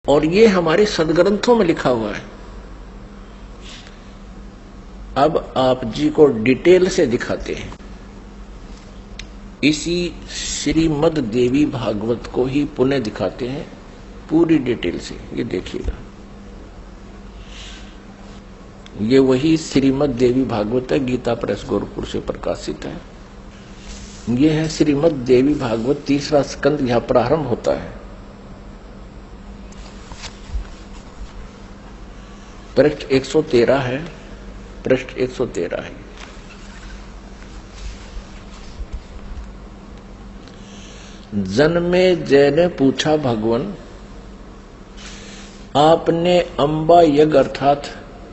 और ये हमारे सदग्रंथों में लिखा हुआ है। अब आप जी को डिटेल से दिखाते हैं। इसी श्रीमद् देवी भागवत को ही पुनः दिखाते हैं पूरी डिटेल से। ये देखिएगा, ये वही श्रीमद् देवी भागवत है, गीता प्रेस गोरखपुर से प्रकाशित है। ये है श्रीमद् देवी भागवत, तीसरा स्कंद यहां प्रारंभ होता है। पृष्ठ 113 है, पृष्ठ 113 है। जन्मेजय ने पूछा, भगवान आपने अंबा यज्ञ अर्थात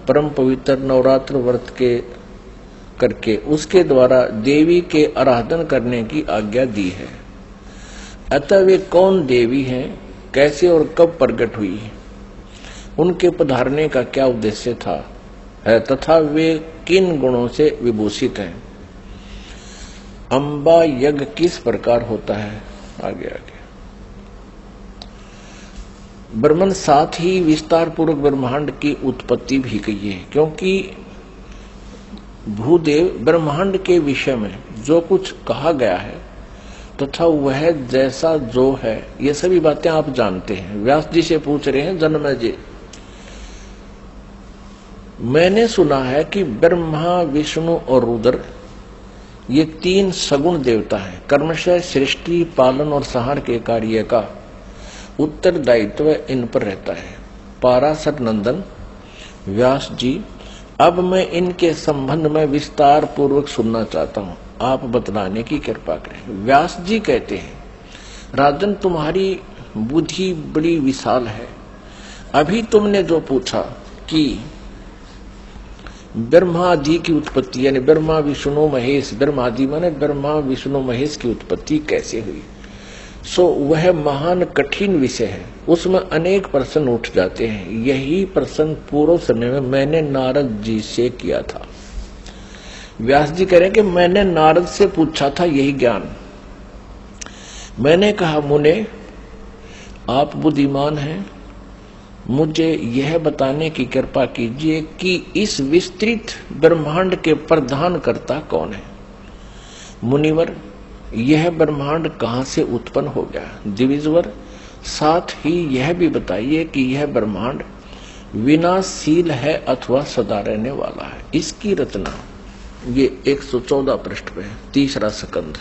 परम पवित्र नवरात्र व्रत के करके उसके द्वारा देवी के आराधन करने की आज्ञा दी है। अतः वे कौन देवी हैं, कैसे और कब प्रकट हुई, उनके पधारने का क्या उद्देश्य था है तथा वे किन गुणों से विभूषित हैं। अंबा यज्ञ किस प्रकार होता है। आगे आगे ब्रह्मन साथ ही विस्तार पूर्वक ब्रह्मांड की उत्पत्ति भी कही है, क्योंकि भूदेव ब्रह्मांड के विषय में जो कुछ कहा गया है तथा वह जैसा जो है, ये सभी बातें आप जानते हैं। व्यास जी से पूछ रहे हैं, जन्मेजय मैंने सुना है कि ब्रह्मा विष्णु और रुद्र ये तीन सगुण देवता हैं। कर्मशः सृष्टि पालन और संहार के कार्य का उत्तरदायित्व इन पर रहता है। पाराशर नंदन व्यास जी, अब मैं इनके संबंध में विस्तार पूर्वक सुनना चाहता हूं, आप बतलाने की कृपा करें। व्यास जी कहते हैं, राजन तुम्हारी बुद्धि बड़ी विशाल है। अभी तुमने जो पूछा कि ब्रह्मादि की उत्पत्ति यानी ब्रह्मा विष्णु महेश, ब्रह्मादि माने ब्रह्मा विष्णु महेश की उत्पत्ति कैसे हुई, सो वह महान कठिन विषय है। उसमें अनेक प्रश्न उठ जाते हैं। यही प्रश्न पूर्व समय में मैंने नारद जी से किया था। व्यास जी कह रहे हैं कि मैंने नारद से पूछा था यही ज्ञान। मैंने कहा, मुने आप बुद्धिमान हैं, मुझे यह बताने की कृपा कीजिए कि इस विस्तृत ब्रह्मांड के प्रधान कर्ता कौन है। मुनिवर, यह ब्रह्मांड कहां से उत्पन्न हो गया। दिविजवर, साथ ही यह भी बताइए कि यह ब्रह्मांड विनाशशील है अथवा सदा रहने वाला है। इसकी रचना ये 114 पृष्ठ पे है, तीसरा स्कंद।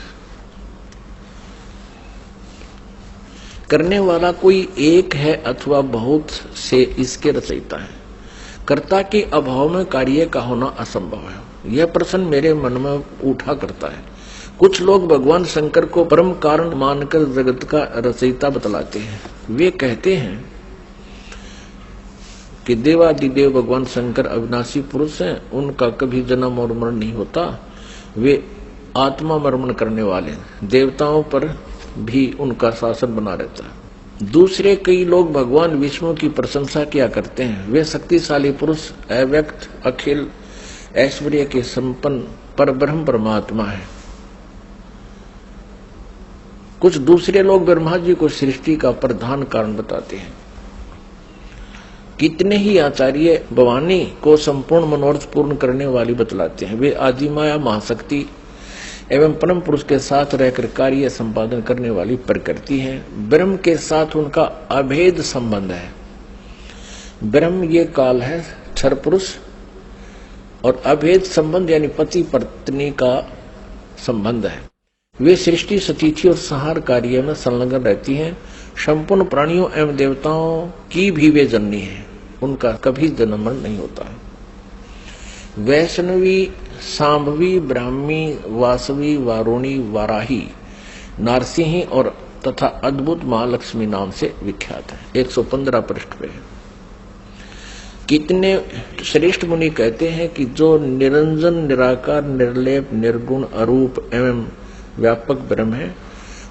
करने वाला कोई एक है अथवा बहुत से इसके रचयिता है। कर्ता के अभाव में कार्य का होना असंभव है। यह प्रश्न मेरे मन में उठा करता है। कुछ लोग भगवान शंकर को परम कारण मानकर जगत का रचयिता बतलाते हैं। वे कहते हैं कि देवादिदेव भगवान शंकर अविनाशी पुरुष हैं, उनका कभी जन्म और मरण नहीं होता, वे आत्मा मर्मण करने वाले हैं, देवताओं पर भी उनका शासन बना रहता है। दूसरे कई लोग भगवान विष्णु की प्रशंसा किया करते हैं। वे शक्तिशाली पुरुष, अव्यक्त, अखिल ऐश्वर्य के संपन्न परब्रह्म परमात्मा है। कुछ दूसरे लोग ब्रह्मा जी को सृष्टि का प्रधान कारण बताते हैं। कितने ही आचार्य भवानी को संपूर्ण मनोरथ पूर्ण करने वाली बतलाते हैं। वे आदिमाया महाशक्ति एवं परम पुरुष के साथ रहकर कार्य संपादन करने वाली प्रकृति है। ब्रह्म के साथ उनका अभेद संबंध है। ब्रह्म ये काल है, क्षर पुरुष, और अभेद संबंध यानी पति पत्नी का संबंध है। वे सृष्टि सतिथि और संहार कार्य में संलग्न रहती हैं। संपूर्ण प्राणियों एवं देवताओं की भी वे जननी है, उनका कभी जन्म मरण नहीं होता। वैष्णवी, सांभवी, ब्राह्मी, वासवी, वारुणी, वाराही, नारसिंही और तथा अद्भुत महालक्ष्मी नाम से विख्यात है। 115 पृष्ठ पे। कितने श्रेष्ठ मुनि कहते हैं कि जो निरंजन, निराकार, निर्लेप, निर्गुण, अरूप एवं व्यापक ब्रह्म है,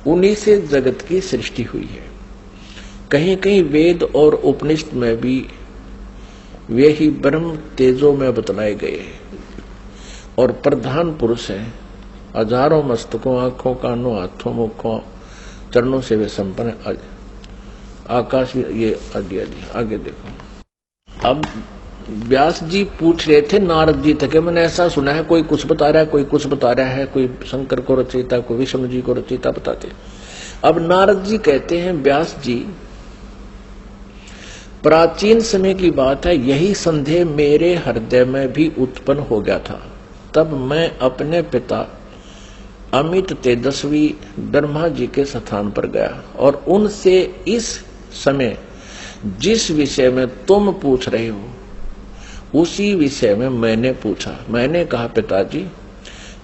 उन्हीं से जगत की सृष्टि हुई है। कहीं कहीं वेद और उपनिषद में भी वे ही ब्रह्म तेजो में बतलाए गए हैं और प्रधान पुरुष है। हजारों मस्तकों, आंखों, कानों, हाथों, मुखों, चरणों से वे संपन्न आकाश ये आगे देखो। अब व्यास जी पूछ रहे थे नारद जी तक, मैंने ऐसा सुना है कोई कुछ बता रहा है, कोई कुछ बता रहा है, कोई शंकर को रचयिता, कोई विष्णु जी को रचयिता बताते। अब नारद जी कहते हैं व्यास जी, प्राचीन समय की बात है, यही संदेह मेरे हृदय में भी उत्पन्न हो गया था। तब मैं अपने पिता अमित तेजस्वी ब्रह्मा जी के स्थान पर गया और उनसे इस समय जिस विषय में तुम पूछ रहे हो उसी विषय में मैंने पूछा। मैंने कहा, पिताजी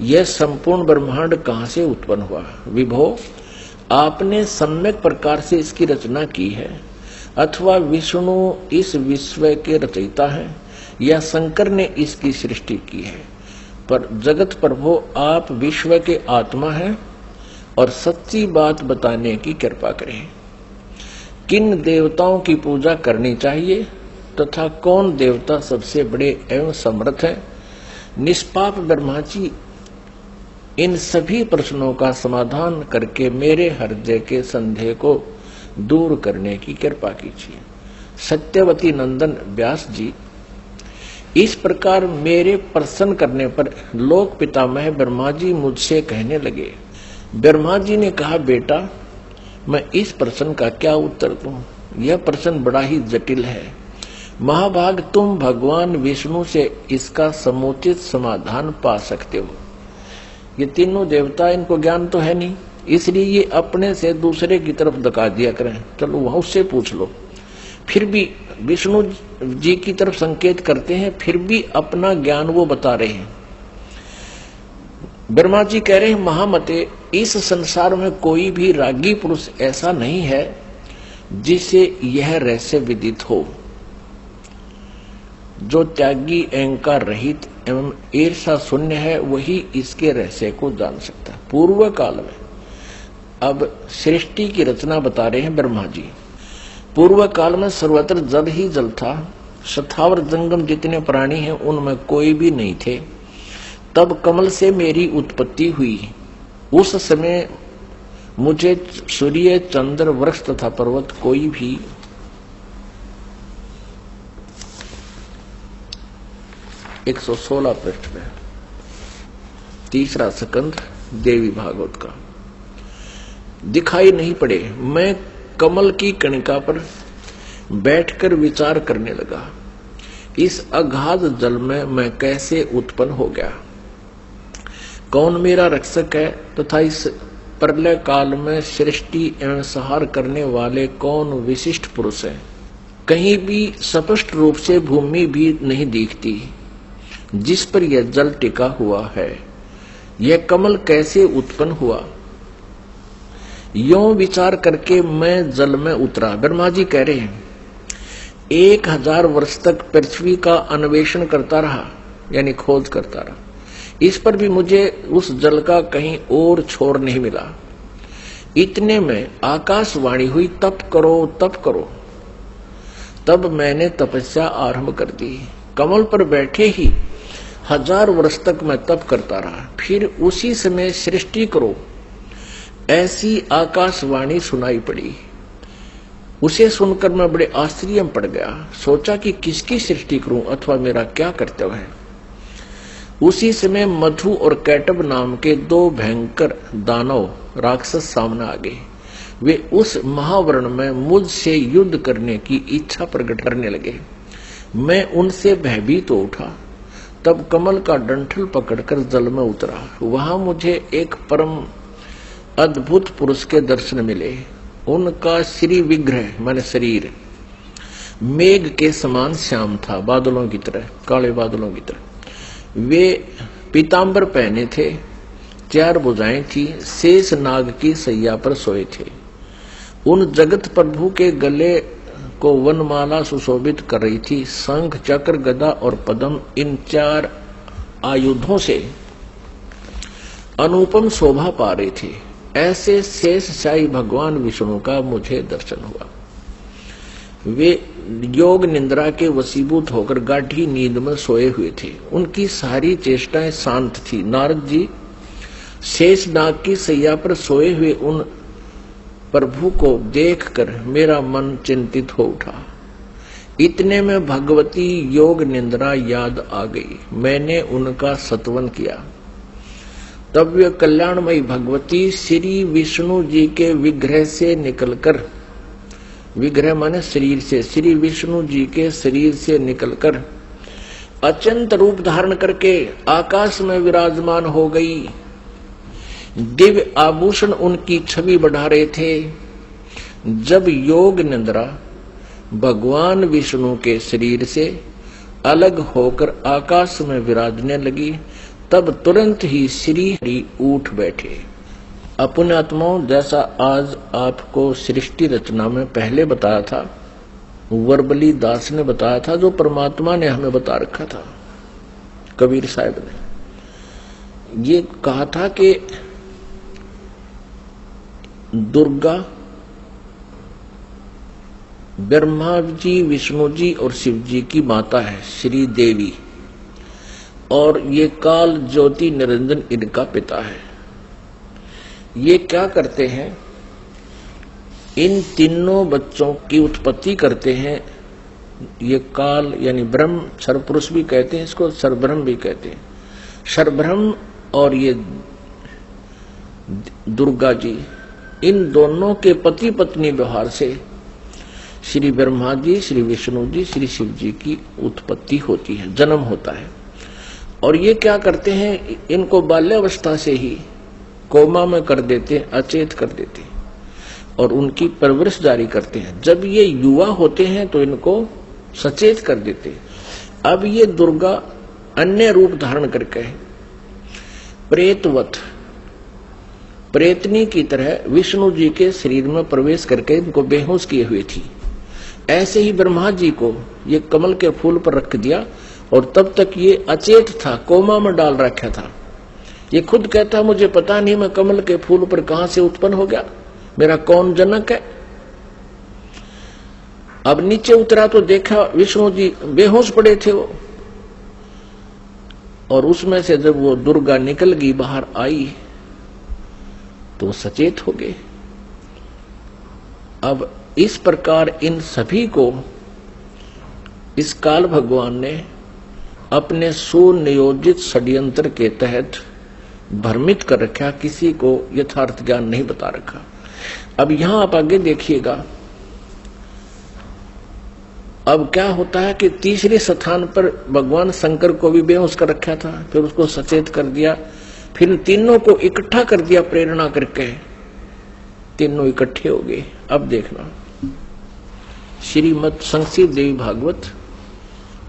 यह संपूर्ण ब्रह्मांड कहां से उत्पन्न हुआ? विभो, आपने सम्यक प्रकार से इसकी रचना की है, अथवा विष्णु इस विश्व के रचयिता हैं, या शंकर ने इसकी सृष्टि की है। पर जगत प्रभु, आप विश्व के आत्मा हैं और सच्ची बात बताने की कृपा करें। किन देवताओं की पूजा करनी चाहिए तथा कौन देवता सबसे बड़े एवं समर्थ है? निष्पाप ब्रह्मा जी, इन सभी प्रश्नों का समाधान करके मेरे हृदय के संदेह को दूर करने की कृपा कीजिए। सत्यवती नंदन व्यास जी, इस प्रकार मेरे प्रश्न करने पर लोक पितामह ब्रह्मा जी मुझसे कहने लगे। ब्रह्मा जी ने कहा, बेटा मैं इस प्रश्न का क्या उत्तर दूं? यह प्रश्न बड़ा ही जटिल है। महाभाग, तुम भगवान विष्णु से इसका समुचित समाधान पा सकते हो। ये तीनों देवता, इनको ज्ञान तो है नहीं, इसलिए ये अपने से दूसरे की तरफ धका दिया करें, चलो वहां उससे पूछ लो। फिर भी विष्णु जी की तरफ संकेत करते हैं, फिर भी अपना ज्ञान वो बता रहे हैं। ब्रह्मा जी कह रहे हैं, महामते, इस संसार में कोई भी रागी पुरुष ऐसा नहीं है जिसे यह रहस्य विदित हो। जो त्यागी, अहंकार रहित एवं ईर्षा शून्य है, वही इसके रहस्य को जान सकता है। पूर्व काल में, अब सृष्टि की रचना बता रहे हैं ब्रह्मा जी। पूर्व काल में सर्वत्र जल ही जल था, स्थावर जंगम जितने प्राणी हैं उनमें कोई भी नहीं थे। तब कमल से मेरी उत्पत्ति हुई। उस समय मुझे सूर्य, चंद्र, वृक्ष तथा पर्वत कोई भी 116 पृष्ठ में 3रा स्कंध देवी भागवत का दिखाई नहीं पड़े। मैं कमल की कणिका पर बैठकर विचार करने लगा, इस अगाध जल में मैं कैसे उत्पन्न हो गया, कौन मेरा रक्षक है तथा इस प्रलय काल में सृष्टि एवं संहार करने वाले कौन विशिष्ट पुरुष हैं। कहीं भी स्पष्ट रूप से भूमि भी नहीं दिखती जिस पर यह जल टिका हुआ है। यह कमल कैसे उत्पन्न हुआ, यों विचार करके मैं जल में उतरा। ब्रह्मा जी कह रहे हैं, 1000 वर्ष तक पृथ्वी का अन्वेषण करता रहा, यानी खोज करता रहा। इस पर भी मुझे उस जल का कहीं और छोर नहीं मिला। इतने में आकाशवाणी हुई, तप करो तप करो। तब मैंने तपस्या आरंभ कर दी। कमल पर बैठे ही 1000 वर्ष तक मैं तप करता रहा। फिर उसी समय सृष्टि करो, ऐसी आकाशवाणी सुनाई पड़ी। उसे सुनकर मैं बड़े आश्चर्य में पड़ गया। सोचा कि किसकी सृष्टि करूं अथवा मेरा क्या कर्तव्य है। उसी समय मधु और कैटब नाम के 2 भयंकर दानव राक्षस सामने आ गए। वे उस महावर्ण में मुझसे युद्ध करने की इच्छा प्रकट करने लगे। मैं उनसे भयभीत हो उठा। तब कमल का डंठल पकड़कर जल में उतरा। वहां मुझे एक परम अद्भुत पुरुष के दर्शन मिले। उनका श्री विग्रह माने शरीर मेघ के समान श्याम था, बादलों की तरह, काले बादलों की तरह। वे पीतांबर पहने थे, 4 भुजाएं थी, शेष नाग की सैया पर सोए थे। उन जगत प्रभु के गले को वनमाला सुशोभित कर रही थी। शंख, चक्र, गदा और पद्म, इन 4 आयुधों से अनुपम शोभा पा रहे थे। ऐसे शेष शाही भगवान विष्णु का मुझे दर्शन हुआ। वे योग निंद्रा के वशीभूत होकर गाढ़ी नींद में सोए हुए थे। उनकी सारी चेष्टाएं शांत थी। नारद जी शेष नाग की सैया पर सोए हुए उन प्रभु को देखकर मेरा मन चिंतित हो उठा। इतने में भगवती योग निद्रा याद आ गई। मैंने उनका सत्वन किया। तब वे कल्याणमयी भगवती श्री विष्णु जी के विग्रह से निकलकर, विग्रह माने शरीर से, श्री विष्णु जी के शरीर से निकलकर अत्यंत रूप धारण करके आकाश में विराजमान हो गई। दिव्य आभूषण उनकी छवि बढ़ा रहे थे। जब योग निद्रा भगवान विष्णु के शरीर से अलग होकर आकाश में विराजने लगी, तब तुरंत ही श्री हरि उठ बैठे। अपने आत्माओं, जैसा आज आपको सृष्टि रचना में पहले बताया था, वर्बली दास ने बताया था, जो परमात्मा ने हमें बता रखा था, कबीर साहब ने ये कहा था कि दुर्गा ब्रह्मा जी, विष्णु जी और शिव जी की माता है, श्री देवी, और ये काल ज्योति निरंजन इनका पिता है। ये क्या करते हैं, इन तीनों बच्चों की उत्पत्ति करते हैं। ये काल यानी ब्रह्म, सर्वपुरुष भी कहते हैं इसको, सर्वब्रह्म भी कहते हैं। सर्वब्रह्म और ये दुर्गा जी, इन दोनों के पति पत्नी व्यवहार से श्री ब्रह्मा जी, श्री विष्णु जी, श्री शिव जी की उत्पत्ति होती है, जन्म होता है। और ये क्या करते हैं, इनको बाल्यावस्था से ही कोमा में कर देते, अचेत कर देते और उनकी परवरिश जारी करते हैं। जब ये युवा होते हैं तो इनको सचेत कर देते। अब ये दुर्गा अन्य रूप धारण करके प्रेतवत, प्रेतनी की तरह विष्णु जी के शरीर में प्रवेश करके इनको बेहोश किए हुए थी। ऐसे ही ब्रह्मा जी को ये कमल के फूल पर रख दिया और तब तक ये अचेत था, कोमा में डाल रखा था। ये खुद कहता मुझे पता नहीं मैं कमल के फूल पर कहां से उत्पन्न हो गया, मेरा कौन जनक है। अब नीचे उतरा तो देखा विष्णु जी बेहोश पड़े थे वो, और उसमें से जब वो दुर्गा निकल गई, बाहर आई, तो सचेत हो गए। अब इस प्रकार इन सभी को इस काल भगवान ने अपने सुनियोजित षड्यंत्र के तहत भ्रमित कर रखा, किसी को यथार्थ ज्ञान नहीं बता रखा। अब यहां आप आगे देखिएगा, अब क्या होता है कि तीसरे स्थान पर भगवान शंकर को भी बेहोश कर रखा था, फिर उसको सचेत कर दिया, फिर तीनों को इकट्ठा कर दिया प्रेरणा करके, तीनों इकट्ठे हो गए। अब देखना श्रीमद् संक्षिप्त देवी भागवत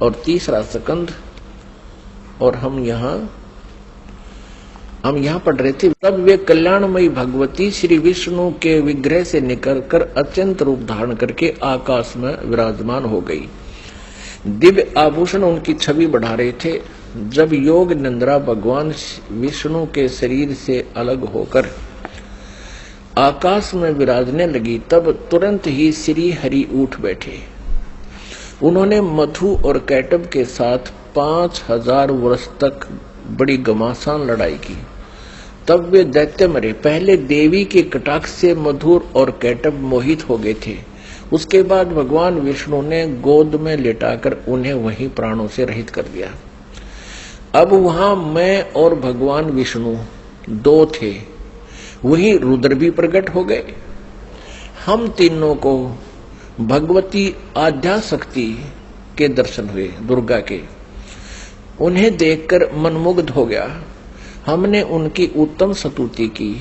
और तीसरा स्कंद, और हम यहाँ पढ़ रहे थे। तब वे कल्याणमयी भगवती श्री विष्णु के विग्रह से निकलकर अत्यंत रूप धारण करके आकाश में विराजमान हो गई। दिव्य आभूषण उनकी छवि बढ़ा रहे थे। जब योग निद्रा भगवान विष्णु के शरीर से अलग होकर आकाश में विराजने लगी, तब तुरंत ही श्री हरि उठ बैठे। उन्होंने मधु और कैटब के साथ 5000 वर्ष तक बड़ी घमासान लड़ाई की। तब वे दैत्य मरे। पहले देवी के कटाक्ष से मधुर और कैटब मोहित हो गए थे। उसके बाद भगवान विष्णु ने गोद में लेटाकर उन्हें वहीं प्राणों से रहित कर दिया। अब वहां मैं और भगवान विष्णु दो थे, वही रुद्र भी प्रकट हो गए। हम तीनों को भगवती आद्या शक्ति के दर्शन हुए, दुर्गा के। उन्हें देखकर मनमुग्ध हो गया। हमने उनकी उत्तम स्तुति की।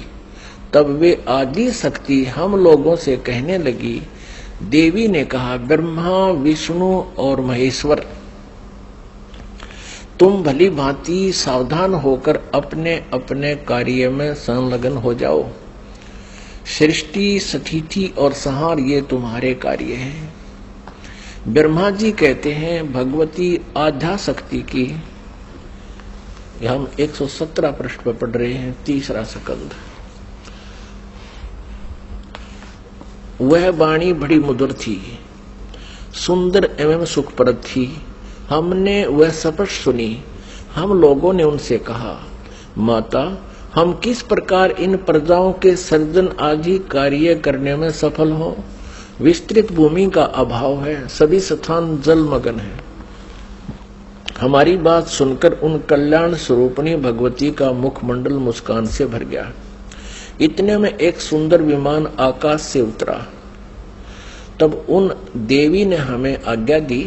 तब वे आदि शक्ति हम लोगों से कहने लगी, देवी ने कहा, ब्रह्मा विष्णु और महेश्वर, तुम भली भांति सावधान होकर अपने अपने कार्य में संलग्न हो जाओ। सृष्टि, स्थिति और संहार ये तुम्हारे कार्य हैं। ब्रह्मा जी कहते हैं, भगवती आद्या शक्ति की, हम 117 पृष्ठ पर पढ़ रहे हैं, तीसरा स्कंद। वह वाणी बड़ी मधुर थी, सुंदर एवं सुखप्रद थी। हमने वह स्पष्ट सुनी। हम लोगों ने उनसे कहा, माता, हम किस प्रकार इन प्रजाओं के सर्जन आदि कार्य करने में सफल हो। विस्तृत भूमि का अभाव है, सभी स्थान जलमग्न है। हमारी बात सुनकर उन कल्याण स्वरूपणी भगवती का मुखमंडल मुस्कान से भर गया। इतने में एक सुंदर विमान आकाश से उतरा। तब उन देवी ने हमें आज्ञा दी,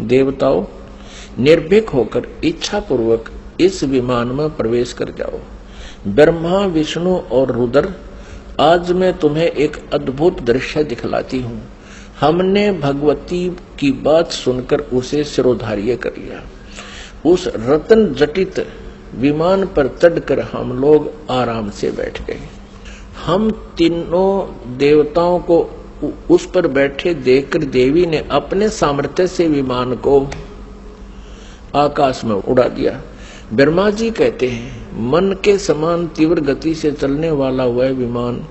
देवताओं निर्भीक होकर इच्छा पूर्वक इस विमान में प्रवेश कर जाओ। ब्रह्मा, विष्णु और रुद्र, आज मैं तुम्हें एक अद्भुत दृश्य दिखलाती हूँ। हमने भगवती की बात सुनकर उसे सिरोधार्य कर लिया। उस रतन जटित विमान पर चढ़कर हम लोग आराम से बैठ गए। हम तीनों देवताओं को उस पर बैठे देखकर देवी ने अपने सामर्थ्य से विमान को आकाश में उड़ा दिया। ब्रह्मा जी कहते हैं, मन के समान तीव्र गति से चलने वाला वह विमान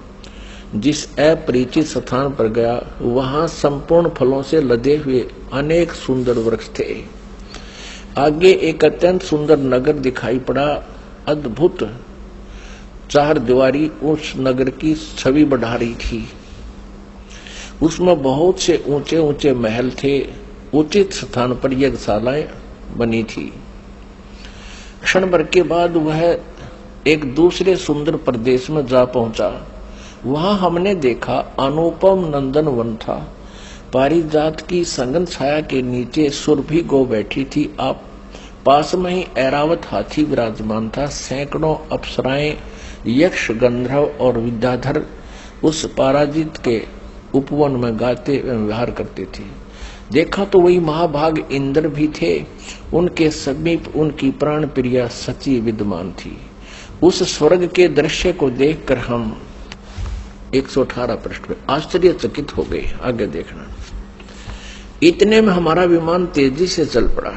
जिस अपरिचित स्थान पर गया, वहां संपूर्ण फलों से लदे हुए अनेक सुंदर वृक्ष थे। आगे एक अत्यंत सुंदर नगर दिखाई पड़ा। अद्भुत चार दीवारी उस नगर की छवि बढ़ा रही थी। उसमें बहुत से ऊंचे ऊंचे महल थे। उचित स्थान पर यज्ञशालाएं बनी थी। क्षण भर के बाद वह एक दूसरे सुंदर प्रदेश में जा पहुंचा। वहां हमने देखा अनुपम नंदन वन था। पारिजात की संगन छाया के नीचे सुरभि गौ बैठी थी। आप पास में ही ऐरावत हाथी विराजमान था। सैकड़ों अप्सराएं, यक्ष, गंधर्व और विद्याधर उस पराजित के उपवन में गाते व्यवहार करते थे। देखा तो वही महाभाग इंद्र भी थे। उनके समीप उनकी प्राण प्रिया सची विद्यमान थी। उस स्वर्ग के दृश्य को देखकर हम 118 पृष्ठ में आश्चर्यचकित हो गए। आगे देखना। इतने में हमारा विमान तेजी से चल पड़ा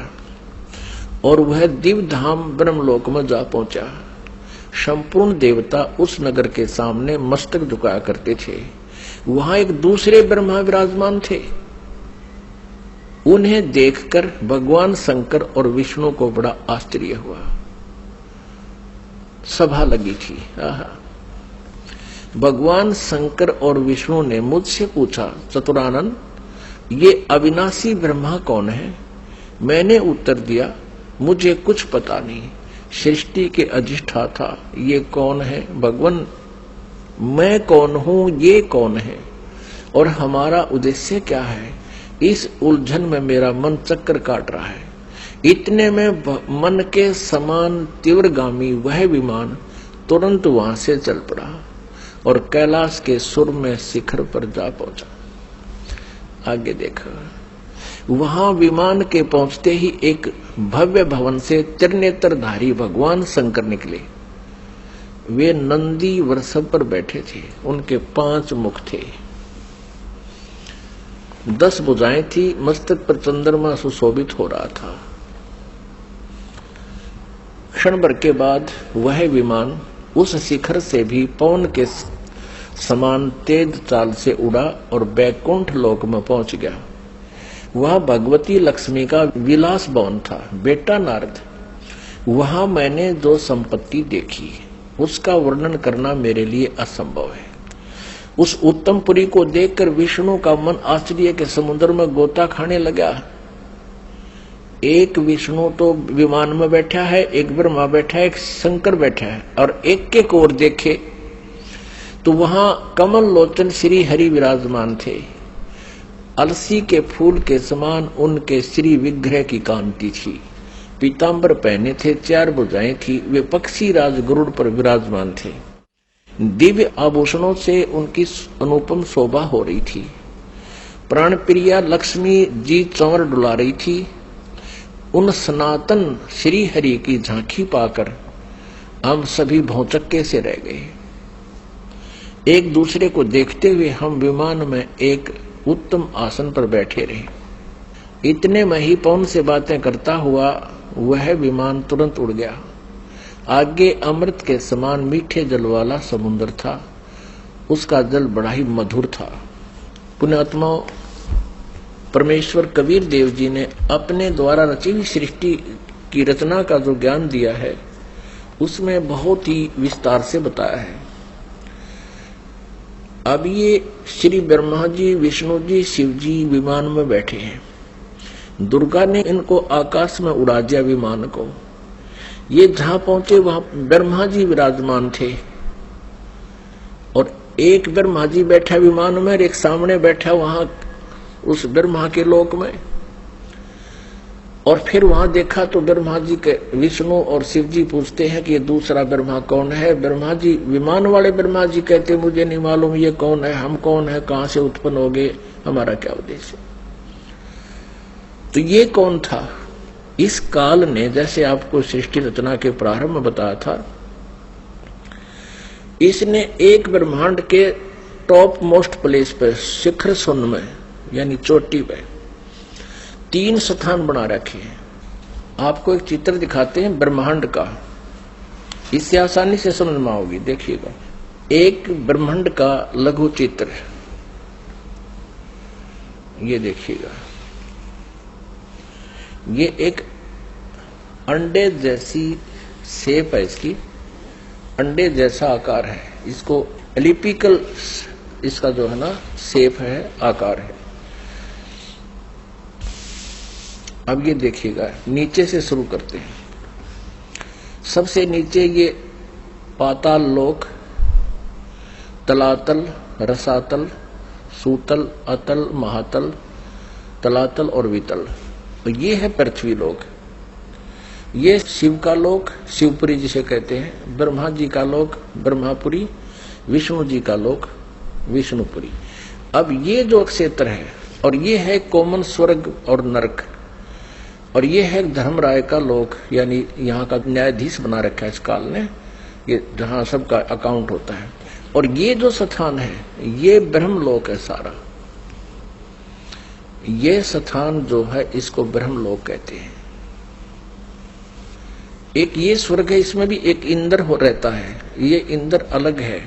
और वह दिव्य धाम ब्रह्मलोक में जा पहुंचा। संपूर्ण देवता उस नगर के सामने मस्तक झुकाया करते थे। वहां एक दूसरे ब्रह्मा विराजमान थे। उन्हें देखकर भगवान शंकर और विष्णु को बड़ा आश्चर्य हुआ। सभा लगी थी। भगवान शंकर और विष्णु ने मुझसे पूछा, चतुरानन, ये अविनाशी ब्रह्मा कौन है? मैंने उत्तर दिया, मुझे कुछ पता नहीं। सृष्टि के अधिष्ठाता ये कौन है? भगवान, मैं कौन हूं, ये कौन है और हमारा उद्देश्य क्या है? इस उलझन में मेरा मन चक्कर काट रहा है। इतने में मन के समान तीव्रगामी वह विमान तुरंत वहां से चल पड़ा और कैलाश के सुर में शिखर पर जा पहुंचा। आगे देखा। वहां विमान के पहुंचते ही एक भव्य भवन से त्रिनेत्रधारी भगवान शंकर निकले। वे नंदी वृषभ पर बैठे थे। उनके 5 मुख थे, 10 भुजाएं थी। मस्तक पर चंद्रमा सुशोभित हो रहा था। क्षण भर के बाद वह विमान उस शिखर से भी पवन के समान तेज चाल से उड़ा और बैकुंठ लोक में पहुंच गया। वह भगवती लक्ष्मी का विलास भवन था। बेटा नारद, वहां मैंने जो संपत्ति देखी उसका वर्णन करना मेरे लिए असंभव है। उस उत्तम पुरी को देखकर विष्णु का मन आश्चर्य के समुद्र में गोता खाने लगा। एक विष्णु तो विमान में बैठा है, एक ब्रह्मा बैठा है, एक शंकर बैठा है और एक के ओर देखे तो वहां कमल लोचन श्री हरि विराजमान थे। अलसी के फूल के समान उनके श्री विग्रह की कांति थी। पीतांबर पहने थे, 4 भुजाएं थी। वे पक्षी राज गरुड़ पर विराजमान थे। दिव्य आभूषणों से उनकी अनुपम शोभा हो रही थी। प्राण प्रिया लक्ष्मी जी चंवर डुला रही थी। उन सनातन श्री हरि की झांकी पाकर हम सभी भौचक्के से रह गए। एक दूसरे को देखते हुए हम विमान में एक उत्तम आसन पर बैठे रहे। इतने में ही पवन से बातें करता हुआ वह विमान तुरंत उड़ गया। आगे अमृत के समान मीठे जल वाला समुद्र था। उसका जल बड़ा ही मधुर था। पुण्यात्मा, परमेश्वर कबीर देव जी ने अपने द्वारा रची हुई सृष्टि की रचना का जो ज्ञान दिया है उसमें बहुत ही विस्तार से बताया है। अब ये श्री ब्रह्मा जी, विष्णु जी, शिव जी विमान में बैठे हैं। दुर्गा ने इनको आकाश में उड़ा दिया विमान को। ये जहां पहुंचे वहां ब्रह्मा जी विराजमान थे और एक ब्रह्मा जी बैठा विमान में और एक सामने बैठा वहां उस ब्रह्मा के लोक में। और फिर वहां देखा तो ब्रह्मा जी के विष्णु और शिव जी पूछते हैं कि ये दूसरा ब्रह्मा कौन है। ब्रह्मा जी, विमान वाले ब्रह्मा जी कहते मुझे नहीं मालूम ये कौन है, हम कौन है, कहां से उत्पन्न हो गए, हमारा क्या उद्देश्य। तो ये कौन था? इस काल ने, जैसे आपको सृष्टि रचना के प्रारंभ में बताया था, इसने एक ब्रह्मांड के टॉप मोस्ट प्लेस पे, शिखर सुन में यानी चोटी पे 3 स्थान बना रखे हैं। आपको एक चित्र दिखाते हैं ब्रह्मांड का, इससे आसानी से समझ में आओगी। देखिएगा, एक ब्रह्मांड का लघु चित्र, ये देखिएगा, ये एक अंडे जैसी शेप है, इसकी अंडे जैसा आकार है, इसको एलिप्टिकल इसका जो है ना शेप है, आकार है। अब ये देखिएगा, नीचे से शुरू करते हैं। सबसे नीचे ये पाताल लोक, तलातल, रसातल, सूतल, अतल, महातल, तलातल और वितल। ये है पृथ्वी लोक। ये शिव का लोक, शिवपुरी जिसे कहते हैं, ब्रह्मा जी का लोक ब्रह्मापुरी, विष्णु जी का लोक विष्णुपुरी। अब ये जो क्षेत्र है, और ये है कॉमन स्वर्ग और नरक, और ये है धर्मराय का लोक, यानी यहाँ का न्यायाधीश बना रखा है इस काल ने, ये जहाँ सबका अकाउंट होता है। और ये जो स्थान है ये ब्रह्मलोक है सारा। ये स्थान जो है इसको ब्रह्मलोक कहते हैं। एक ये स्वर्ग है, इसमें भी एक इंद्र हो रहता है, ये इंद्र अलग है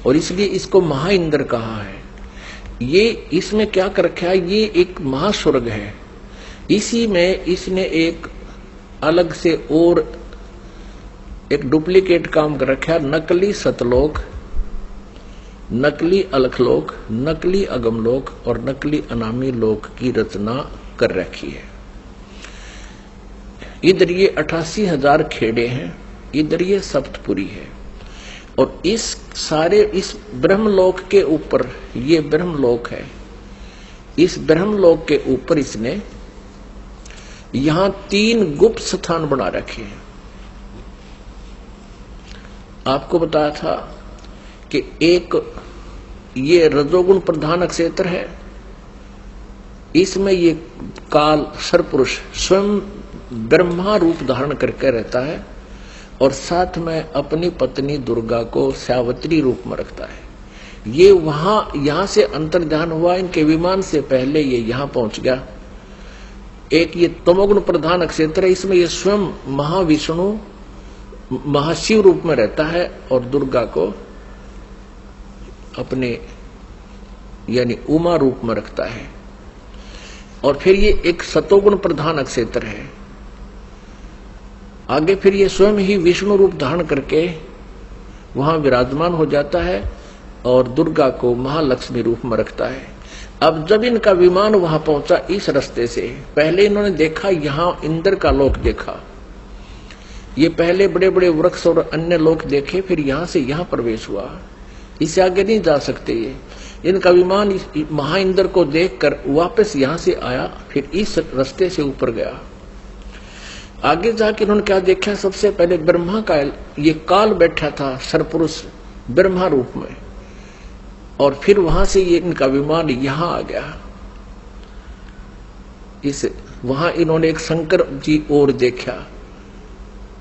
और इसलिए इसको महा इंद्र कहा है। ये इसमें क्या कर रखा है, ये एक महास्वर्ग है, इसी में इसने एक अलग से और एक डुप्लीकेट काम कर रखा है। नकली सतलोक, नकली अलखलोक, नकली अगमलोक और नकली अनामी लोक की रचना कर रखी है। इधर ये 88,000 खेड़े हैं, इधर ये सप्तपुरी है। और इस सारे इस ब्रह्मलोक के ऊपर, ये ब्रह्मलोक है, इस ब्रह्मलोक के ऊपर इसने यहां 3 गुप्त स्थान बना रखे हैं। आपको बताया था कि एक ये रजोगुण प्रधान क्षेत्र है, इसमें ये काल सरपुरुष स्वयं ब्रह्मा रूप धारण करके रहता है और साथ में अपनी पत्नी दुर्गा को सावित्री रूप में रखता है। ये वहां यहां से अंतर्ध्यान हुआ, इनके विमान से पहले ये यहां पहुंच गया। एक ये तमोगुण प्रधान क्षेत्र है, इसमें ये स्वयं महाविष्णु महाशिव रूप में रहता है और दुर्गा को अपने यानी उमा रूप में रखता है। और फिर ये एक सतोगुण प्रधान क्षेत्र है, आगे फिर ये स्वयं ही विष्णु रूप धारण करके वहां विराजमान हो जाता है और दुर्गा को महालक्ष्मी रूप में रखता है। अब जब इनका विमान वहां पहुंचा इस रास्ते से, पहले इन्होंने देखा यहां इंद्र का लोक देखा, ये पहले बड़े बड़े वृक्ष और अन्य लोक देखे, फिर यहां से यहां प्रवेश हुआ, इससे आगे नहीं जा सकते। ये इनका विमान महा इंद्र को देखकर वापस यहां से आया, फिर इस रास्ते से ऊपर गया। आगे जाके इन्होंने क्या देखा, सबसे पहले ब्रह्मा का ये काल बैठा था सरपुरुष ब्रह्मा रूप में, और फिर वहां से ये इनका विमान यहां आ गया। इस वहां इन्होंने एक शंकर जी और देखा,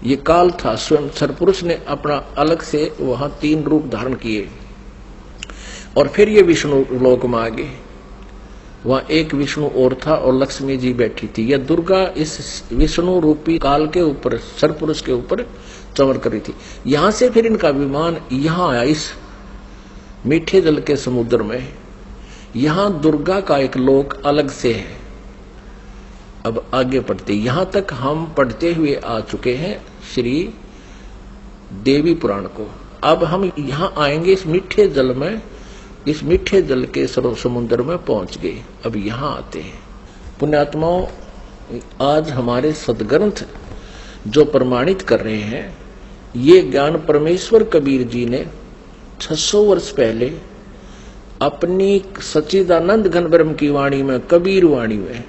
ये काल था, स्वयं सरपुरुष ने अपना अलग से वहां 3 रूप धारण किए। और फिर ये विष्णु लोक में आ गए, वहां एक विष्णु और था और लक्ष्मी जी बैठी थी। यह दुर्गा इस विष्णु रूपी काल के ऊपर, सरपुरुष के ऊपर चमर कर रही थी। यहां से फिर इनका विमान यहां आया, इस मीठे जल के समुद्र में। यहां दुर्गा का एक लोक अलग से है। अब आगे पढ़ते, यहां तक हम पढ़ते हुए आ चुके हैं श्री देवी पुराण को। अब हम यहाँ आएंगे इस मीठे जल में, इस मीठे जल के सरोवर समुद्र में पहुंच गए। अब यहाँ आते हैं पुण्यात्माओं, आज हमारे सदग्रंथ जो प्रमाणित कर रहे हैं, ये ज्ञान परमेश्वर कबीर जी ने 600 वर्ष पहले अपनी सच्चिदानंद घन ब्रह्म की वाणी में, कबीर वाणी में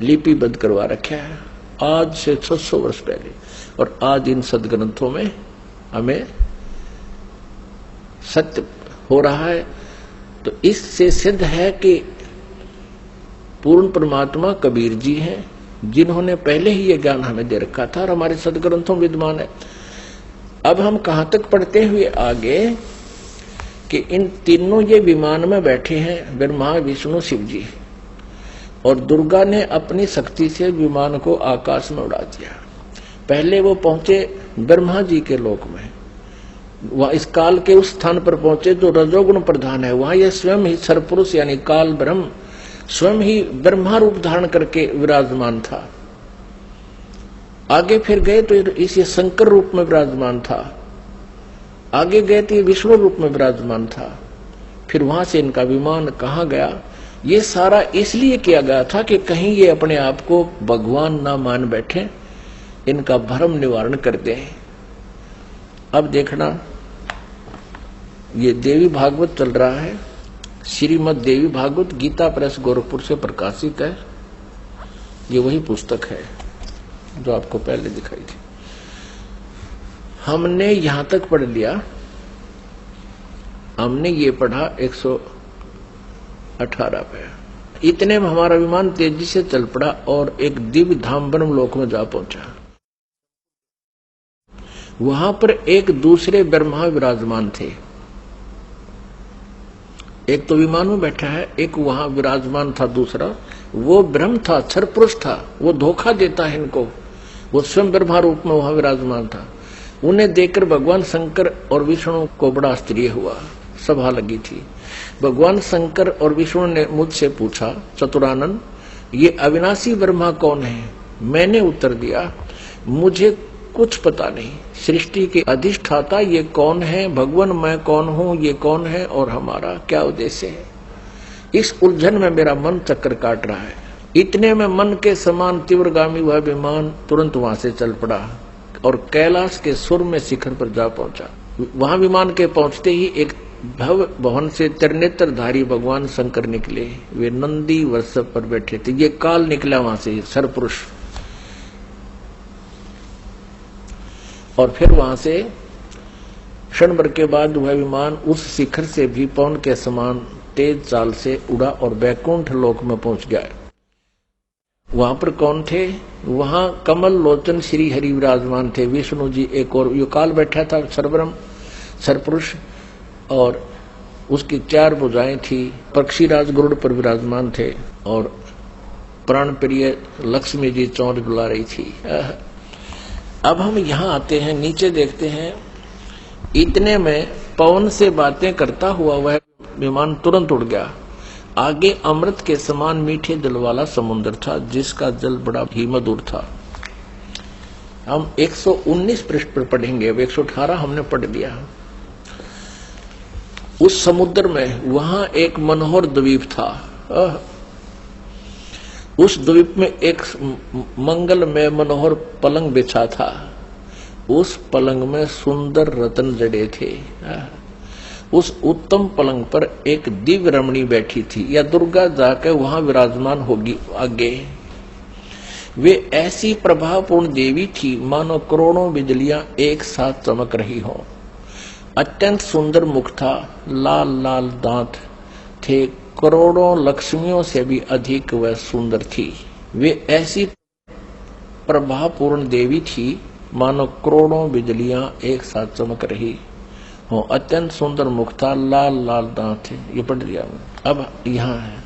लिपिबद्ध करवा रखा है, आज से 600 वर्ष पहले। और आज इन सदग्रंथों में हमें सत्य हो रहा है। तो इससे सिद्ध है कि पूर्ण परमात्मा कबीर जी हैं, जिन्होंने पहले ही ये ज्ञान हमें दे रखा था और हमारे सदग्रंथों विद्यमान है। अब हम कहां तक पढ़ते हुए आगे कि इन तीनों ये विमान में बैठे हैं, ब्रह्मा विष्णु शिव जी, और दुर्गा ने अपनी शक्ति से विमान को आकाश में उड़ा दिया। पहले वो पहुंचे ब्रह्मा जी के लोक में, वह इस काल के उस स्थान पर पहुंचे जो रजोगुण प्रधान है। वहां यह स्वयं ही सरपुरुष यानी काल ब्रह्म स्वयं ही ब्रह्मा रूप धारण करके विराजमान था। आगे फिर गए तो इस शंकर रूप में विराजमान था, आगे गए तो विष्णु रूप में विराजमान था। फिर वहां से इनका विमान कहाँ गया, ये सारा इसलिए किया गया था कि कहीं ये अपने आप को भगवान ना मान बैठे, इनका भ्रम निवारण कर दें। अब देखना, ये देवी भागवत चल रहा है, श्रीमद् देवी भागवत, गीता प्रेस गोरखपुर से प्रकाशित है। ये वही पुस्तक है जो आपको पहले दिखाई थी। हमने यहां तक पढ़ लिया, हमने ये पढ़ा 118 पे। इतने में हमारा विमान तेजी से चल पड़ा और एक दिव्य धाम ब्रह्म लोक में जा पहुंचा। वहां पर एक दूसरे ब्रह्मा विराजमान थे। एक तो विमान में बैठा है, एक वहां विराजमान था दूसरा, वो ब्रह्म था, क्षर पुरुष था, वो धोखा देता है इनको, वो स्वयं ब्रह्मा रूप में वहां विराजमान था। उन्हें देखकर भगवान शंकर और विष्णु को बड़ा आश्चर्य हुआ, सभा लगी थी। भगवान शंकर और विष्णु ने मुझसे पूछा, चतुरानन ये अविनाशी ब्रह्मा कौन है? मैंने उत्तर दिया, मुझे कुछ पता नहीं, सृष्टि के अधिष्ठाता ये कौन है, भगवान मैं कौन हूँ, ये कौन है और हमारा क्या उद्देश्य है। इस उलझन में मेरा मन चक्कर काट रहा है। इतने में मन के समान तीव्रगामी वह विमान तुरंत वहां से चल पड़ा और कैलाश के सुर में शिखर पर जा पहुंचा। वहां विमान के पहुंचते ही एक भव भवन से त्रिनेत्रधारी भगवान शंकर निकले। वे नंदी वृषभ पर बैठे थे। ये काल निकला वहां से, सरपुरुष। और फिर वहां से क्षण भर के बाद वह विमान उस शिखर से भी पवन के समान तेज चाल से उड़ा और वैकुंठ लोक में पहुंच गया। वहां पर कौन थे? वहां कमल लोचन श्री हरि विराजमान थे, विष्णु जी, एक और युकाल बैठा था, सरब्रह्म सरपुरुष, और उसकी 4 भुजाएं थी। पक्षीराज गरुड़ पर विराजमान थे और प्राण प्रिय लक्ष्मी जी चौंच बुला रही थी। अब हम यहाँ आते हैं, नीचे देखते हैं। इतने में पवन से बातें करता हुआ वह विमान तुरंत उड़ गया। आगे अमृत के समान मीठे जल वाला समुद्र था, जिसका जल बड़ा ही मधुर था। हम 119 पृष्ठ पर पढ़ेंगे, अब 118 हमने पढ़ लिया। उस समुद्र में वहां एक मनोहर द्वीप था। उस द्वीप में एक मंगलमय मनोहर पलंग बिछा था। उस पलंग में सुंदर रत्न जड़े थे। उस उत्तम पलंग पर एक दिव्य रमणी बैठी थी, या दुर्गा जाकर वहां विराजमान होगी आगे। वे ऐसी प्रभावपूर्ण देवी थी मानो करोड़ों बिजलियां एक साथ चमक रही हो। अत्यंत सुंदर मुख था, लाल लाल दांत थे, करोड़ों लक्ष्मियों से भी अधिक वह सुंदर थी। वे ऐसी प्रभावपूर्ण देवी थी मानो करोड़ों बिजलियां एक साथ चमक रही हो। अत्यंत सुंदर मुख था, लाल लाल दांत थे। ये पढ़ लिया। अब यहाँ है,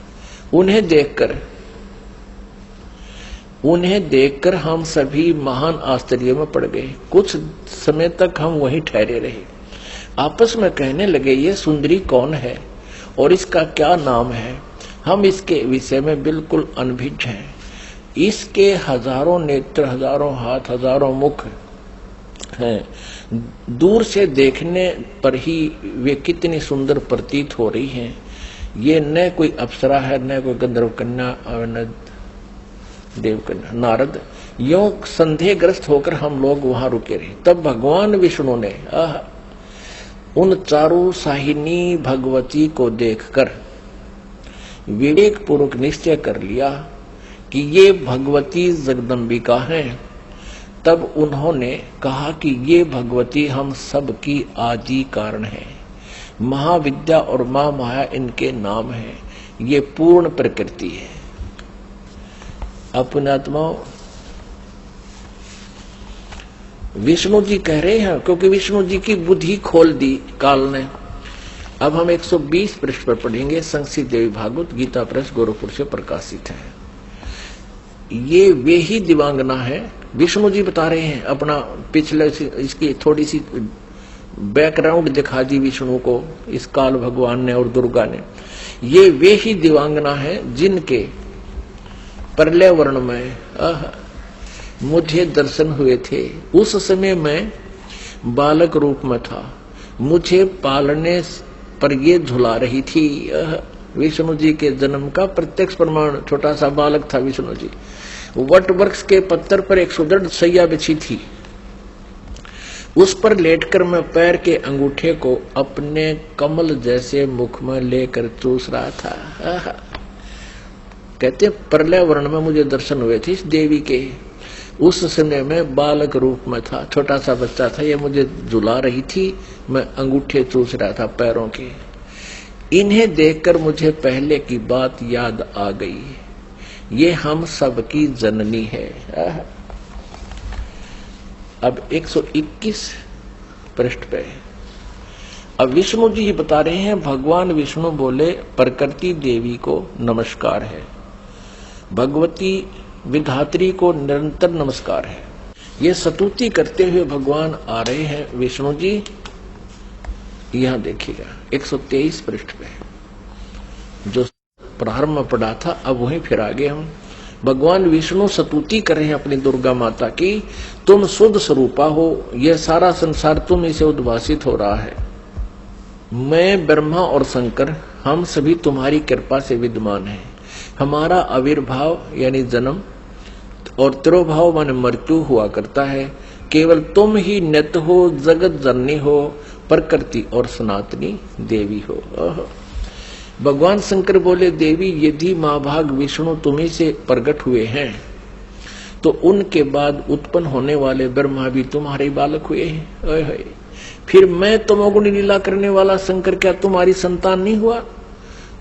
उन्हें देखकर हम सभी महान आश्चर्य में पड़ गए। कुछ समय तक हम वहीं ठहरे रहे, आपस में कहने लगे, ये सुंदरी कौन है और इसका क्या नाम है? हम इसके विषय में बिल्कुल अनभिज्ञ हैं। इसके हजारों नेत्र, हजारों हाथ, हजारों मुख, हैं। दूर से देखने पर ही वे कितनी सुंदर प्रतीत हो रही हैं। ये न कोई अप्सरा है, न कोई गंधर्व कन्या और न देव कन्या। नारद, यूं संदेहग्रस्त होकर हम लोग वहां रुके रहे। तब भगवान विष्णु ने उन चारों साहिनी भगवती को देखकर विवेक पूर्वक निश्चय कर लिया कि ये भगवती जगदम्बिका हैं। तब उन्होंने कहा कि ये भगवती हम सब की आदि कारण है। महाविद्या और मां माया इनके नाम है। ये पूर्ण प्रकृति है। अपने आत्माओं, विष्णु जी कह रहे हैं, क्योंकि विष्णु जी की बुद्धि खोल दी काल ने। अब हम 120 पृष्ठ पर पढ़ेंगे। संक्षिप्त देवी भागवत गीता प्रेस गोरखपुर से प्रकाशित है। ये वे ही दिवांगना है। विष्णु जी बता रहे हैं अपना पिछले इसकी थोड़ी सी बैकग्राउंड दिखा दी विष्णु को इस काल भगवान ने और दुर्गा ने। ये वे ही दिवांगना है जिनके प्रलय वर्ण में मुझे दर्शन हुए थे। उस समय मैं बालक रूप में था। मुझे पालने पर ये झुला रही थी। विष्णु जी के जन्म का प्रत्यक्ष प्रमाण। छोटा सा बालक था विष्णु जी। वट वृक्ष के पत्थर पर एक सुदृढ़ सैया बिछी थी। उस पर लेटकर मैं पैर के अंगूठे को अपने कमल जैसे मुख में लेकर चूस रहा था। कहते प्रलय वर्ण में मुझे दर्शन हुए थे इस देवी के। उस समय में बालक रूप में था, छोटा सा बच्चा था। ये मुझे झुला रही थी, मैं अंगूठे चूस रहा था पैरों के। इन्हें देखकर मुझे पहले की बात याद आ गई। ये हम सब की जननी है। अब 121 पृष्ठ पे अब विष्णु जी बता रहे हैं। भगवान विष्णु बोले, प्रकृति देवी को नमस्कार है, भगवती विधात्री को निरंतर नमस्कार है। ये स्तुति करते हुए भगवान आ रहे हैं विष्णु जी। यहां देखिएगा 123 पृष्ठ पे जो प्रारंभ में पढ़ा था, अब वहीं फिर आगे हम। भगवान विष्णु स्तुति कर रहे हैं अपनी दुर्गा माता की। तुम शुद्ध स्वरूपा हो, यह सारा संसार तुम इसे उद्भासित हो रहा है। मैं ब्रह्मा और शंकर हम सभी तुम्हारी कृपा से विद्यमान हैं। हमारा आविर्भाव यानी जन्म और तिरोभाव माने मृत्यु हुआ करता है। केवल तुम ही नित्य हो, जगत जननी हो, प्रकृति और सनातनी देवी हो। भगवान शंकर बोले, देवी यदि महाभाग विष्णु तुम्ही से प्रकट हुए हैं तो उनके बाद उत्पन्न होने वाले ब्रह्मा भी तुम्हारे बालक हुए हैं। फिर मैं तमोगुणी लीला करने वाला शंकर क्या तुम्हारी संतान नहीं हुआ?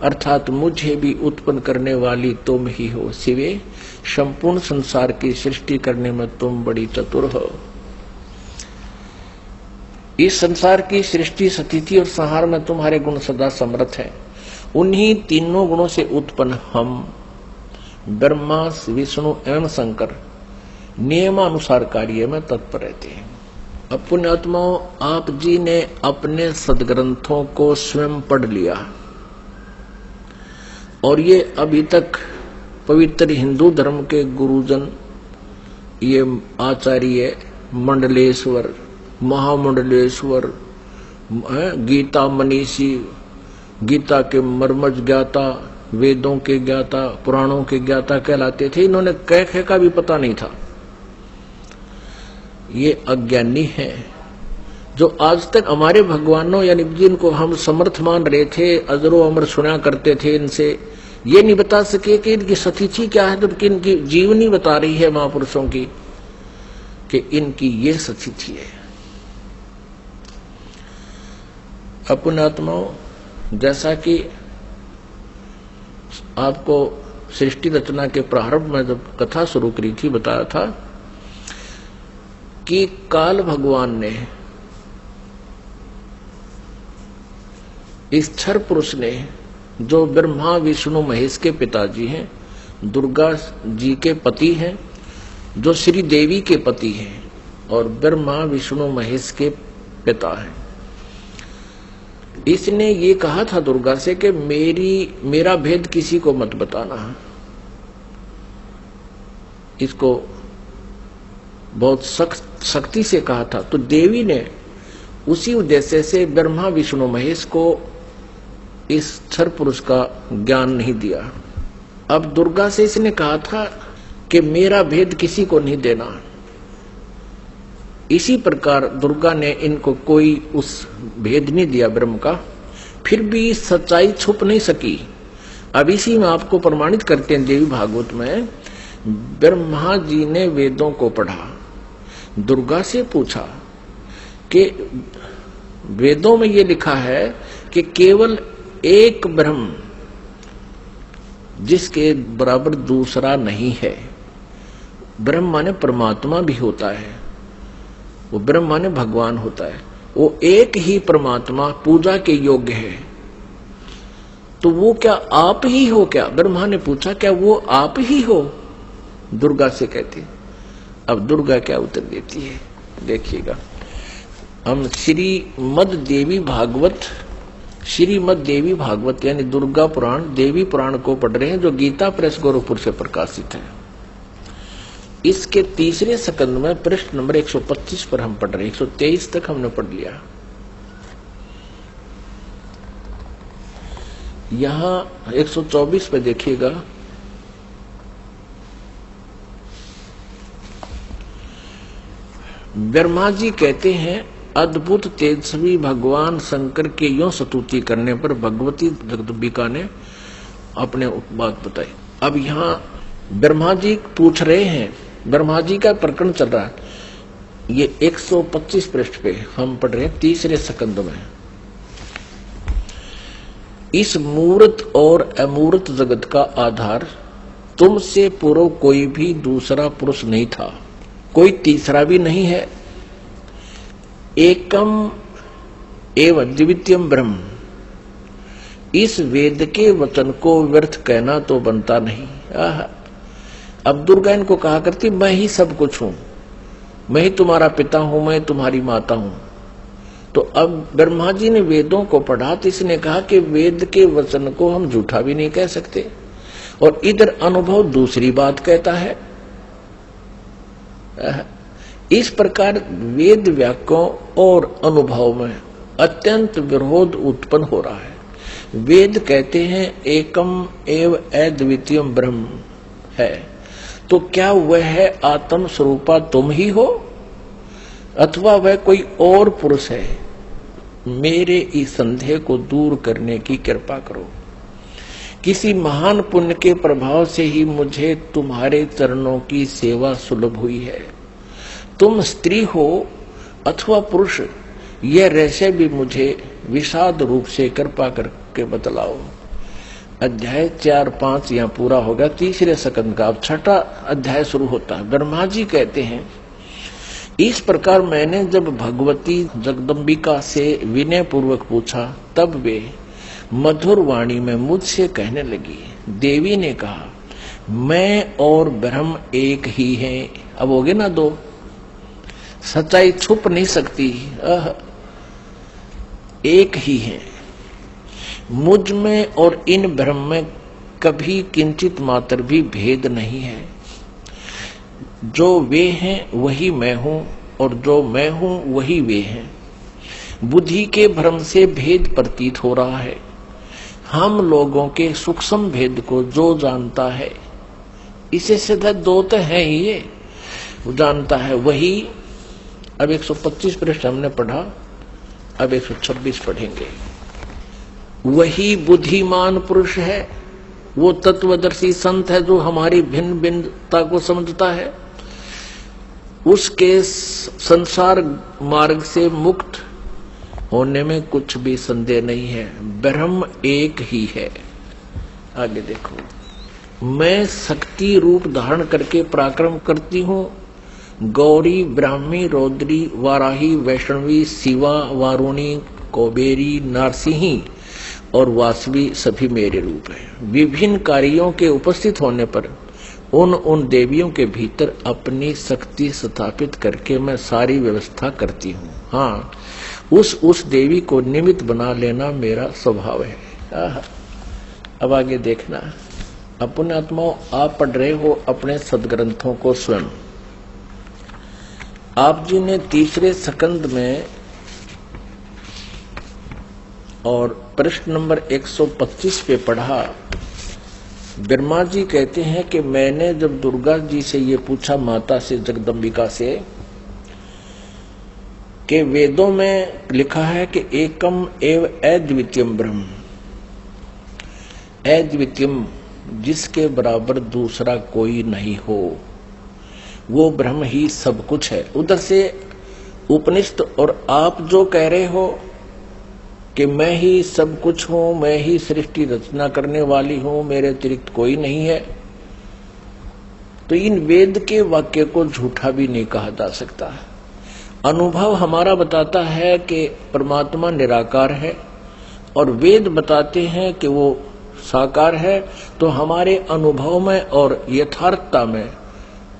अर्थात मुझे भी उत्पन्न करने वाली तुम ही हो। शिवे, संपूर्ण संसार की सृष्टि करने में तुम बड़ी चतुर हो। इस संसार की सृष्टि, स्थिति और संहार में तुम्हारे गुण सदा समर्थ हैं। उन्हीं तीनों गुणों से उत्पन्न हम ब्रह्मा, विष्णु एवं शंकर नियमानुसार कार्य में तत्पर रहते हैं। अब पुण्यात्माओं, आप जी ने अपने सदग्रंथों को स्वयं पढ़ लिया और ये अभी तक पवित्र हिंदू धर्म के गुरुजन, ये आचार्य मंडलेश्वर, महामंडलेश्वर, गीता मनीषी, गीता के मर्मज ज्ञाता, वेदों के ज्ञाता, पुराणों के ज्ञाता कहलाते थे। इन्होंने कह का भी पता नहीं था। ये अज्ञानी हैं जो आज तक हमारे भगवानों यानी जिनको हम समर्थ मान रहे थे, अजरो अमर सुना करते थे, इनसे ये नहीं बता सके कि इनकी सतीथि क्या है, जबकि इनकी जीवनी बता रही है महापुरुषों की कि इनकी ये सतीथि है। अपने आत्माओं, जैसा कि आपको सृष्टि रचना के प्रारंभ में जब कथा शुरू करी थी बताया था कि काल भगवान ने, इस क्षर पुरुष ने, जो ब्रह्मा विष्णु महेश के पिताजी हैं, दुर्गा जी के पति हैं, जो श्री देवी के पति हैं और ब्रह्मा विष्णु महेश के पिता हैं, इसने ये कहा था दुर्गा से कि मेरा भेद किसी को मत बताना। इसको बहुत सख्त शक्ति से कहा था, तो देवी ने उसी उद्देश्य से ब्रह्मा विष्णु महेश को इस क्षर पुरुष का ज्ञान नहीं दिया। अब दुर्गा से इसने कहा था कि मेरा भेद किसी को नहीं देना। इसी प्रकार दुर्गा ने इनको कोई उस भेद नहीं दिया ब्रह्म का, फिर भी सच्चाई छुप नहीं सकी। अब इसी में आपको प्रमाणित करते हैं देवी भागवत में, ब्रह्मा जी ने वेदों को पढ़ा, दुर्गा से पूछा कि वेदों में ये लिखा है कि केवल एक ब्रह्म जिसके बराबर दूसरा नहीं है। ब्रह्म माने परमात्मा भी होता है, वो ब्रह्म माने भगवान होता है, वो एक ही परमात्मा पूजा के योग्य है। तो वो क्या आप ही हो क्या? ब्रह्मा ने पूछा क्या वो आप ही हो? दुर्गा से कहती। अब दुर्गा क्या उत्तर देती है देखिएगा। हम श्रीमद देवी भागवत यानी दुर्गा पुराण देवी पुराण को पढ़ रहे हैं, जो गीता प्रेस गोरखपुर से प्रकाशित है। इसके तीसरे स्कंद में पृष्ठ नंबर 125 पर हम पढ़ रहे हैं। 123 तक हमने पढ़ लिया। यहां 124 पे देखिएगा, ब्रह्मा जी कहते हैं अद्भुत तेजस्वी भगवान शंकर के यूं स्तुति करने पर भगवती जगदम्बिका ने अपने बात बताई। अब यहाँ ब्रह्मा जी पूछ रहे हैं, ब्रह्मा जी का प्रकरण चल रहा है। ये 125 पृष्ठ पे हम पढ़ रहे हैं तीसरे स्कंद में। इस मूर्त और अमूर्त जगत का आधार तुमसे पूर्व कोई भी दूसरा पुरुष नहीं था, कोई तीसरा भी नहीं है। एकम एवं द्वितीयम ब्रह्म, इस वेद के वचन को व्यर्थ कहना तो बनता नहीं। अब दुर्गा इनको कहा करती मैं ही सब कुछ हूं, मैं ही तुम्हारा पिता हूं, मैं तुम्हारी माता हूं। तो अब ब्रह्मा जी ने वेदों को पढ़ा तो इसने कहा कि वेद के वचन को हम झूठा भी नहीं कह सकते, और इधर अनुभव दूसरी बात कहता है। इस प्रकार वेद वाक्यों और अनुभव में अत्यंत विरोध उत्पन्न हो रहा है। वेद कहते हैं एकम एव अद्वितीयम ब्रह्म है, तो क्या वह आत्म स्वरूपा तुम ही हो अथवा वह कोई और पुरुष है? मेरे इस संदेह को दूर करने की कृपा करो। किसी महान पुण्य के प्रभाव से ही मुझे तुम्हारे चरणों की सेवा सुलभ हुई है। तुम स्त्री हो अथवा पुरुष, यह रहस्य भी मुझे विषाद रूप से कृपा करके बतलाओ। अध्याय 4-5 यहाँ पूरा होगा तीसरे स्कंद का। अब छठा अध्याय शुरू होता है। ब्रह्मा जी कहते हैं इस प्रकार मैंने जब भगवती जगदम्बिका से विनय पूर्वक पूछा, तब वे मधुर वाणी में मुझसे कहने लगी। देवी ने कहा मैं और ब्रह्म एक ही हैं। अब हो गए ना दो, सच्चाई छुप नहीं सकती, एक ही है। मुझ में और इन ब्रह्म में कभी किंचित मात्र भी भेद नहीं है। जो वे हैं वही मैं हूं, और जो मैं हूं वही वे हैं। बुद्धि के भ्रम से भेद प्रतीत हो रहा है। हम लोगों के सूक्ष्म भेद को जो जानता है, इसे सीधा दो तो है ही, ये जानता है वही। अब 125 पृष्ठ हमने पढ़ा, अब 126 पढ़ेंगे। वही बुद्धिमान पुरुष है, वो तत्वदर्शी संत है जो हमारी भिन्न भिन्नता को समझता है। उसके संसार मार्ग से मुक्त होने में कुछ भी संदेह नहीं है। ब्रह्म एक ही है। आगे देखो, मैं शक्ति रूप धारण करके पराक्रम करती हूँ। गौरी, ब्राह्मी, रौद्री, वाराही, वैष्णवी, शिवा, वारुणी, कौबेरी, नारसिंही और वासवी सभी मेरे रूप हैं। विभिन्न कार्यों के उपस्थित होने पर उन देवियों के भीतर अपनी शक्ति स्थापित करके मैं सारी व्यवस्था करती हूँ। हाँ, उस देवी को निमित्त बना लेना मेरा स्वभाव है। अब आगे देखना। अपने आत्माओं, आप पढ़ रहे हो अपने सदग्रंथों को स्वयं। आप जी ने तीसरे स्कंद में और पृष्ठ नंबर 125 पे पढ़ा, ब्रह्मा जी कहते हैं कि मैंने जब दुर्गा जी से ये पूछा, माता से, जगदम्बिका से, कि वेदों में लिखा है कि एकम एव अद्वितीयम ब्रह्म, अद्वितीयम जिसके बराबर दूसरा कोई नहीं हो, वो ब्रह्म ही सब कुछ है। उधर से उपनिषद और आप जो कह रहे हो कि मैं ही सब कुछ हूं, मैं ही सृष्टि रचना करने वाली हूं, मेरे अतिरिक्त कोई नहीं है, तो इन वेद के वाक्य को झूठा भी नहीं कहा जा सकता। अनुभव हमारा बताता है कि परमात्मा निराकार है और वेद बताते हैं कि वो साकार है, तो हमारे अनुभव में और यथार्थता में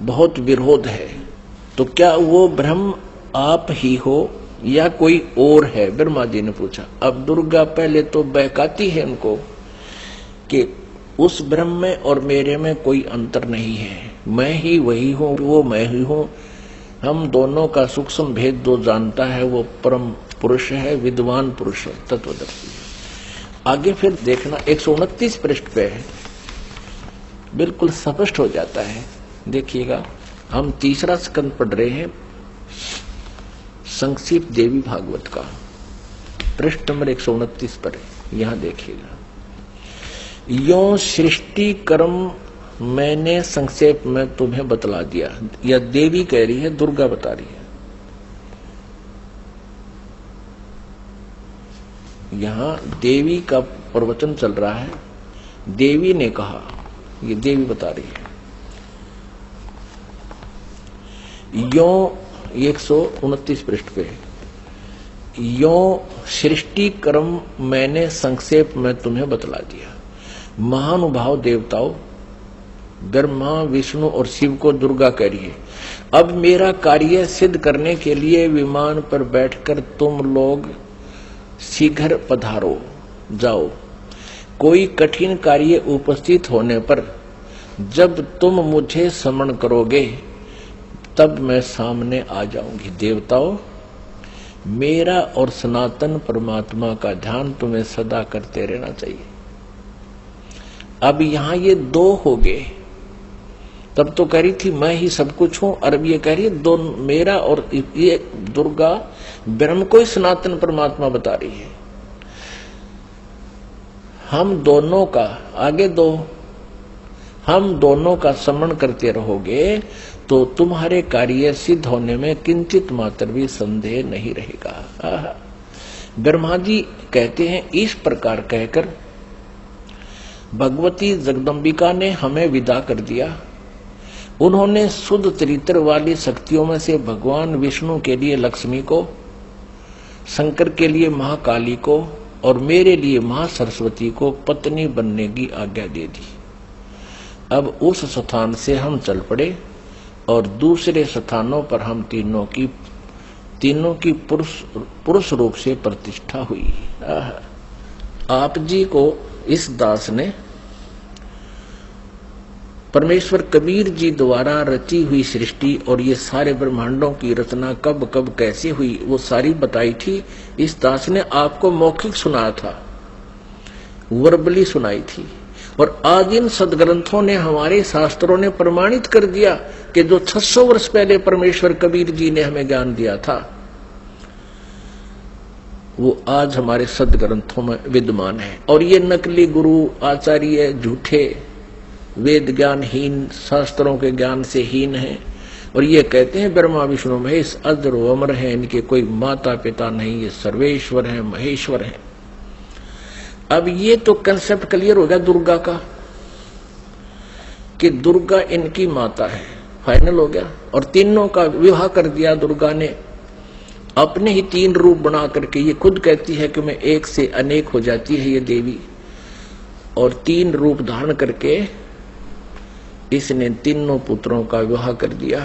बहुत विरोध है। तो क्या वो ब्रह्म आप ही हो या कोई और है? ब्रह्मा जी ने पूछा। अब दुर्गा पहले तो बहकाती है उनको कि उस ब्रह्म में और मेरे में कोई अंतर नहीं है, मैं ही वही हूं, वो मैं ही हूं। हम दोनों का सूक्ष्म भेद जो जानता है वो परम पुरुष है, विद्वान पुरुष है, तत्वदर्शी है। आगे फिर देखना 129 पृष्ठ पे है, बिल्कुल स्पष्ट हो जाता है। देखिएगा, हम तीसरा स्कंद पढ़ रहे हैं, संक्षिप्त देवी भागवत का, पृष्ठ नंबर 129 पर है। यहां देखिएगा, यो सृष्टि कर्म मैंने संक्षेप में तुम्हें बतला दिया। यह देवी कह रही है, दुर्गा बता रही है। यहां देवी का प्रवचन चल रहा है, देवी ने कहा, ये देवी बता रही है। यो 129 पृष्ठ पे, यो सृष्टि कर्म मैंने संक्षेप में तुम्हें बतला दिया। महानुभाव देवताओं, ब्रह्मा, विष्णु और शिव को दुर्गा कह रही है, अब मेरा कार्य सिद्ध करने के लिए विमान पर बैठकर तुम लोग शीघ्र पधारो, जाओ। कोई कठिन कार्य उपस्थित होने पर जब तुम मुझे स्मरण करोगे तब मैं सामने आ जाऊंगी। देवताओं, मेरा और सनातन परमात्मा का ध्यान तुम्हें सदा करते रहना चाहिए। अब यहां ये दो हो गए, तब तो कह रही थी मैं ही सब कुछ हूं, और अब ये कह रही है दो, मेरा और ये दुर्गा ब्रह्म को ही सनातन परमात्मा बता रही है। हम दोनों का, आगे दो, हम दोनों का स्मरण करते रहोगे तो तुम्हारे कार्य सिद्ध होने में किंचित मात्र भी संदेह नहीं रहेगा। ब्रह्मा जी कहते हैं, इस प्रकार कहकर भगवती जगदम्बिका ने हमें विदा कर दिया। उन्होंने शुद्ध चरित्र वाली शक्तियों में से भगवान विष्णु के लिए लक्ष्मी को, शंकर के लिए महाकाली को और मेरे लिए महासरस्वती को पत्नी बनने की आज्ञा दे दी। अब उस स्थान से हम चल पड़े और दूसरे स्थानों पर हम तीनों की पुरुष रूप से प्रतिष्ठा हुई। आप जी को इस दास ने परमेश्वर कबीर जी द्वारा रची हुई सृष्टि और ये सारे ब्रह्मांडों की रचना कब कब कैसे हुई वो सारी बताई थी। इस दास ने आपको मौखिक सुनाया था, वर्बली सुनाई थी, और आज इन सदग्रंथों ने, हमारे शास्त्रों ने प्रमाणित कर दिया कि जो 600 वर्ष पहले परमेश्वर कबीर जी ने हमें ज्ञान दिया था वो आज हमारे सदग्रंथों में विद्यमान है। और ये नकली गुरु आचार्य झूठे, वेद ज्ञानहीन, शास्त्रों के ज्ञान से हीन है, और ये कहते हैं ब्रह्मा विष्णु महेश अजर व अमर है, इनके कोई माता पिता नहीं, ये सर्वेश्वर है, महेश्वर है। अब ये तो कंसेप्ट क्लियर हो गया दुर्गा का कि दुर्गा इनकी माता है, फाइनल हो गया। और तीनों का विवाह कर दिया दुर्गा ने, अपने ही 3 रूप बना करके। ये खुद कहती है कि मैं एक से अनेक हो जाती है ये देवी, और 3 रूप धारण करके इसने तीनों पुत्रों का विवाह कर दिया।